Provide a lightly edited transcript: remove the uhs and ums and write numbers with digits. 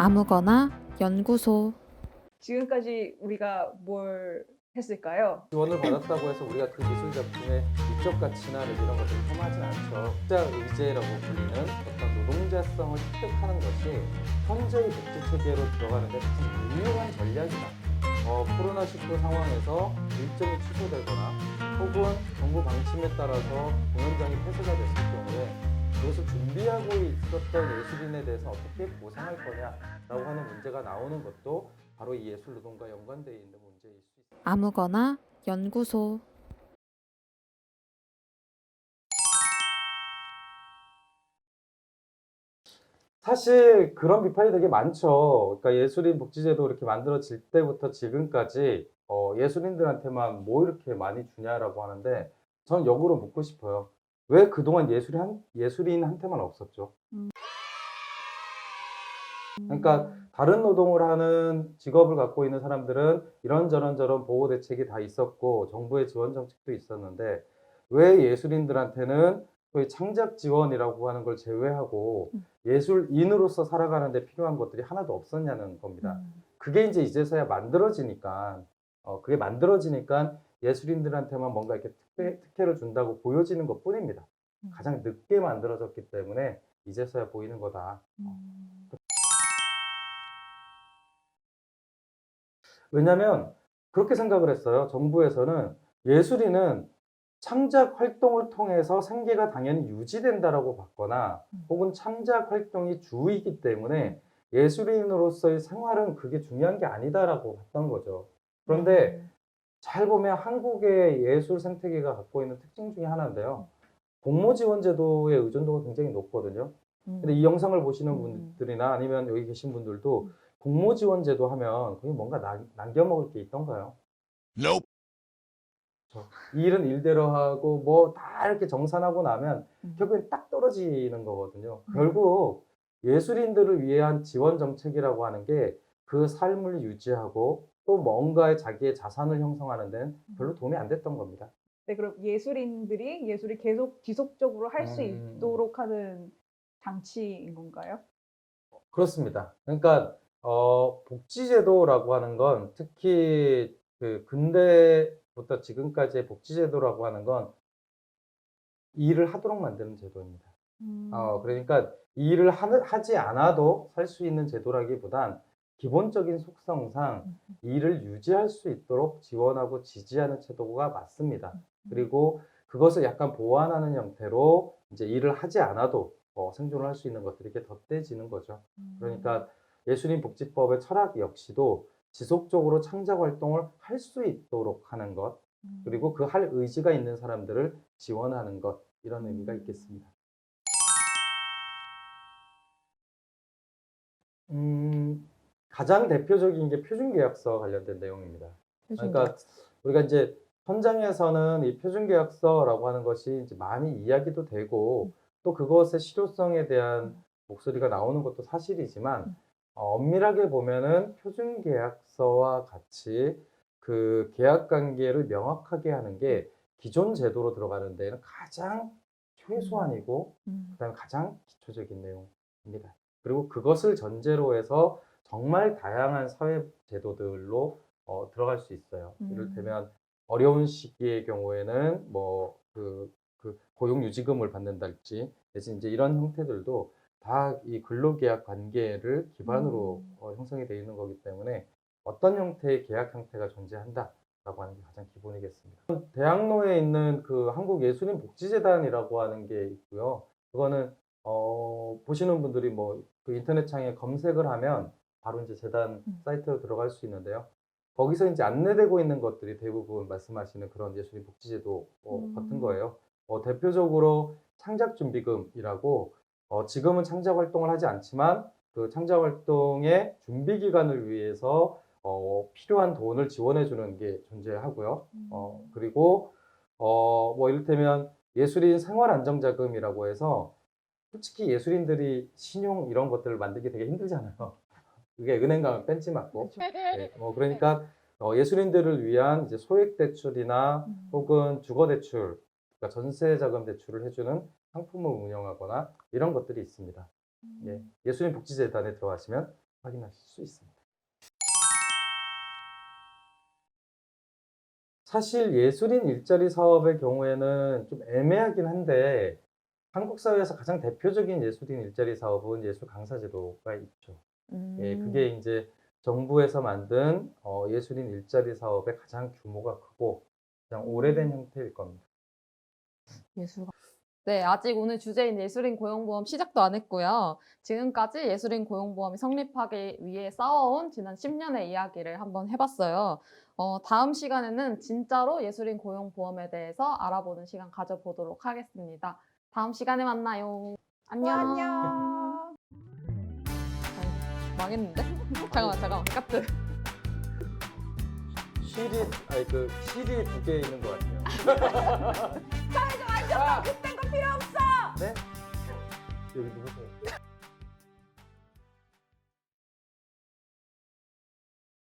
아무거나 연구소. 지금까지 우리가 뭘 했을까요? 지원을 받았다고 해서 우리가 그 미술 작품의 미적 가치나 이런 것들을 폄하하진 않죠. 투자 의제라고 불리는 어떤 노동자성을 획득하는 것이 현재의 복지 체계로 들어가는데 가장 유용한 전략이다. 코로나19 상황에서 일정이 취소되거나 혹은 정부 방침에 따라서 공연장이 폐쇄가 됐을 경우에 그것을 준비하고 있었던 예술인에 대해서 어떻게 보상할 거냐라고 하는 문제가 나오는 것도 바로 이 예술 노동과 연관되어 있는 문제일 수 있습니다. 아무거나 연구소. 사실 그런 비판이 되게 많죠. 그러니까 예술인 복지제도 이렇게 만들어질 때부터 지금까지 예술인들한테만 뭐 이렇게 많이 주냐라고 하는데 저는 역으로 묻고 싶어요. 왜 그동안 예술인한테만 없었죠? 그러니까 다른 노동을 하는 직업을 갖고 있는 사람들은 이런저런 저런 보호 대책이 다 있었고 정부의 지원 정책도 있었는데 왜 예술인들한테는 소위 창작 지원이라고 하는 걸 제외하고 예술인으로서 살아가는 데 필요한 것들이 하나도 없었냐는 겁니다. 그게 이제서야 만들어지니까 그게 만들어지니까 예술인들한테만 뭔가 이렇게 특혜를 준다고 보여지는 것뿐입니다. 가장 늦게 만들어졌기 때문에 이제서야 보이는 거다. 왜냐하면 그렇게 생각을 했어요. 정부에서는 예술인은 창작 활동을 통해서 생계가 당연히 유지된다라고 봤거나 혹은 창작 활동이 주이기 때문에 예술인으로서의 생활은 그게 중요한 게 아니다라고 봤던 거죠. 그런데 잘 보면 한국의 예술 생태계가 갖고 있는 특징 중에 하나인데요. 공모지원제도의 의존도가 굉장히 높거든요. 근데 이 영상을 보시는 분들이나 아니면 여기 계신 분들도 공모지원제도 하면 거기 뭔가 남겨먹을 게 있던가요? Nope. 이 일은 일대로 하고 뭐 다 이렇게 정산하고 나면 결국엔 딱 떨어지는 거거든요. 결국 예술인들을 위한 지원 정책이라고 하는 게 그 삶을 유지하고 또 뭔가의 자기의 자산을 형성하는 데는 별로 도움이 안 됐던 겁니다. 네, 그럼 예술인들이 예술이 계속 지속적으로 할 수 있도록 하는 장치인 건가요? 그렇습니다. 그러니까 복지제도라고 하는 건 특히 그 근대부터 지금까지의 복지제도라고 하는 건 일을 하도록 만드는 제도입니다. 그러니까 이 일을 하지 않아도 살 수 있는 제도라기보단 기본적인 속성상 일을 유지할 수 있도록 지원하고 지지하는 제도가 맞습니다. 그리고 그것을 약간 보완하는 형태로 이제 일을 하지 않아도 생존을 할 수 있는 것들이 이렇게 덧대지는 거죠. 그러니까 예술인 복지법의 철학 역시도 지속적으로 창작 활동을 할 수 있도록 하는 것, 그리고 그 할 의지가 있는 사람들을 지원하는 것, 이런 의미가 있겠습니다. 가장 대표적인 게 표준계약서 관련된 내용입니다. 그러니까 우리가 이제 현장에서는 이 표준계약서라고 하는 것이 이제 많이 이야기도 되고 또 그것의 실효성에 대한 목소리가 나오는 것도 사실이지만 엄밀하게 보면은 표준계약서와 같이 그 계약 관계를 명확하게 하는 게 기존 제도로 들어가는 데는 가장 최소한이고 그다음에 가장 기초적인 내용입니다. 그리고 그것을 전제로 해서 정말 다양한 사회 제도들로 들어갈 수 있어요. 이를테면 어려운 시기의 경우에는 뭐 그 고용유지금을 받는달지 대신 이제 이런 형태들도 다 이 근로계약 관계를 기반으로 형성이 되어 있는 거기 때문에 어떤 형태의 계약 형태가 존재한다라고 하는 게 가장 기본이겠습니다. 대학로에 있는 그 한국예술인복지재단이라고 하는 게 있고요. 그거는 보시는 분들이 뭐 그 인터넷창에 검색을 하면 바로 이제 재단 사이트로 들어갈 수 있는데요. 거기서 이제 안내되고 있는 것들이 대부분 말씀하시는 그런 예술인 복지제도 같은 거예요. 대표적으로 창작준비금이라고 지금은 창작 활동을 하지 않지만 그 창작 활동의 준비 기간을 위해서 필요한 돈을 지원해 주는 게 존재하고요. 그리고 뭐 이를테면 예술인 생활안정자금이라고 해서 솔직히 예술인들이 신용 이런 것들을 만들기 되게 힘들잖아요. 그게 은행 가면 벤치 맞고. 네, 그러니까 예술인들을 위한 이제 소액 대출이나 혹은 주거 대출, 그러니까 전세 자금 대출을 해주는 상품을 운영하거나 이런 것들이 있습니다. 예, 예술인 복지재단에 들어가시면 확인하실 수 있습니다. 사실 예술인 일자리 사업의 경우에는 좀 애매하긴 한데 한국 사회에서 가장 대표적인 예술인 일자리 사업은 예술 강사 제도가 있죠. 예, 그게 이제 정부에서 만든 예술인 일자리 사업의 가장 규모가 크고 가장 오래된 형태일 겁니다. 예술가. 네, 아직 오늘 주제인 예술인 고용보험 시작도 안 했고요. 지금까지 예술인 고용보험이 성립하기 위해 싸워온 지난 10년의 이야기를 한번 해봤어요. 다음 시간에는 진짜로 예술인 고용보험에 대해서 알아보는 시간 가져보도록 하겠습니다. 다음 시간에 만나요. 안녕. 안녕. 망했는데? 잠깐만. 까트. 실이 두 개 있는 것 같아요.